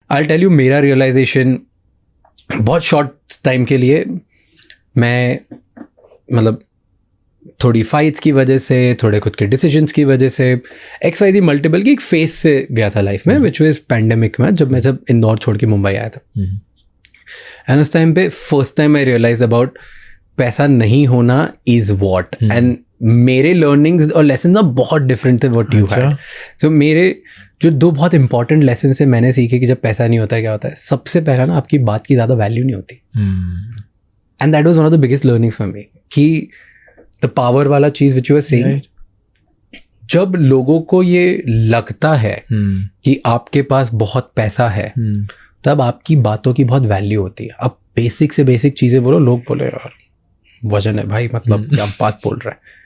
I tell you, मेरा realisation बहुत short time के लिए, मैं मतलब थोड़ी फाइट्स की वजह से, थोड़े खुद के डिसीजंस की वजह से, XYZ मल्टीपल की एक फेस से गया था लाइफ में, विच वाज पैंडेमिक में, जब इंदौर छोड़ के मुंबई आया था. एंड उस टाइम पे first time I realise about पैसा नहीं होना इज वॉट. एंड मेरे लर्निंग्स और लेसन ना बहुत डिफरेंट थे व्हाट यू हैड. सो मेरे जो दो बहुत इंपॉर्टेंट लेसन से मैंने सीखे कि जब पैसा नहीं होता है क्या होता है. सबसे पहला ना, आपकी बात की ज़्यादा वैल्यू नहीं होती. And that was one of the biggest learnings for me, कि द पावर वाला चीज़ विच यू आर सेइंग, जब लोगों को ये लगता है कि आपके पास बहुत पैसा है, तब आपकी बातों की बहुत वैल्यू होती है. अब बेसिक से बेसिक चीज़ें बोलो, लोग बोले यार वजन है भाई, मतलब क्या बात बोल रहा है.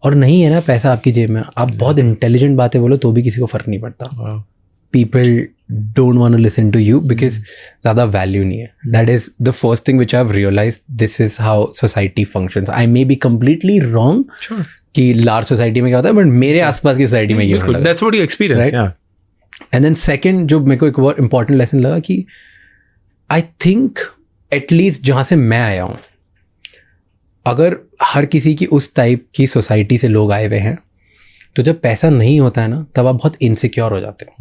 और नहीं है ना पैसा आपकी जेब में, आप बहुत इंटेलिजेंट बातें बोलो तो भी किसी को फर्क नहीं पड़ता. People don't want to listen to you because ज़्यादा वैल्यू नहीं है. That is the first thing which I have realised. This is how society functions. I may be completely wrong कि लार्ज सोसाइटी में क्या होता है, बट मेरे आसपास की सोसाइटी में ये होता है. That's what you experience, yeah. And then second, जो मेरे को एक और इम्पॉर्टेंट लेसन लगा कि आई थिंक एटलीस्ट जहाँ से मैं आया हूँ, अगर हर किसी की उस टाइप की सोसाइटी से लोग आए हुए हैं, तो जब पैसा नहीं होता है ना, तब आप बहुत इनसिक्योर हो जाते हो.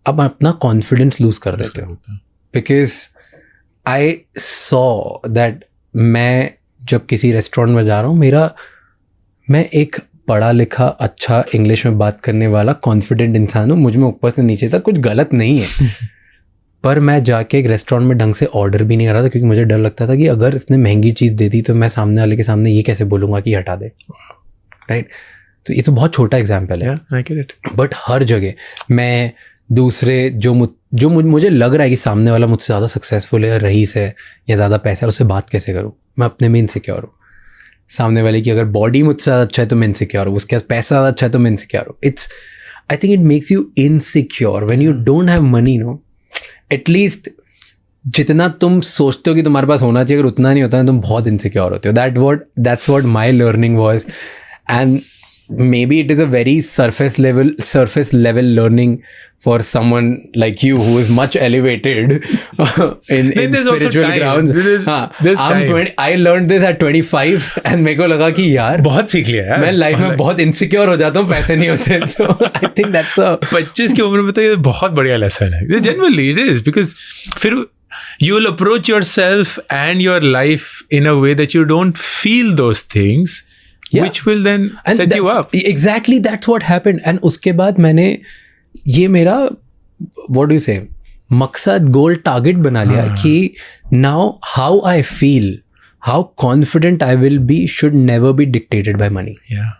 अब अपना कॉन्फिडेंस लूज कर देते हो. बिकॉज आई सॉ दैट मैं जब किसी रेस्टोरेंट में जा रहा हूँ, मैं एक पढ़ा लिखा अच्छा इंग्लिश में बात करने वाला कॉन्फिडेंट इंसान हूँ. मुझ में ऊपर से नीचे तक कुछ गलत नहीं है. पर मैं जाके एक रेस्टोरेंट में ढंग से ऑर्डर भी नहीं कर रहा था, क्योंकि मुझे डर लगता था कि अगर इसने महंगी चीज़ दे दी तो मैं सामने वाले के सामने ये कैसे बोलूँगा कि हटा दे. राइट. तो ये तो बहुत छोटा एग्जाम्पल है. बट हर जगह मैं दूसरे मुझे लग रहा है कि सामने वाला मुझसे ज़्यादा सक्सेसफुल है या रईस है या ज़्यादा पैसा है, उससे बात कैसे करूँ. मैं अपने में इनसिक्योर हूँ. सामने वाले की अगर बॉडी मुझसे ज़्यादा अच्छा है तो मैं इनसिक्योर हूँ, उसके पास पैसा ज़्यादा अच्छा है तो मैं इनसिक्योर हूँ. I think it makes you insecure when you don't have money. No, at least जितना तुम सोचते हो कि तुम्हारे पास होना चाहिए, अगर उतना नहीं होता है तुम बहुत इनसिक्योर होते हो. That's what my learning was. And maybe it is a very surface level learning for someone like you who is much elevated in spiritual grounds. I learned this at 25 and मेरे को लगा कि यार बहुत सीख लिया यार. मैं लाइफ में बहुत इनसिक्योर हो जाता हूँ, पैसे नहीं होते. So I think that's 25 की उम्र में तो ये बहुत बढ़िया लेसन है. Genuinely it is, because फिर you will approach yourself and your life in a way that you don't feel those things. Yeah. Which will then set you up. Exactly, that's what happened. And उसके बाद मैंने ये मेरा what do you say मकसद, गोल, target बना लिया कि now how I feel, how confident I will be should never be dictated by money. Yeah.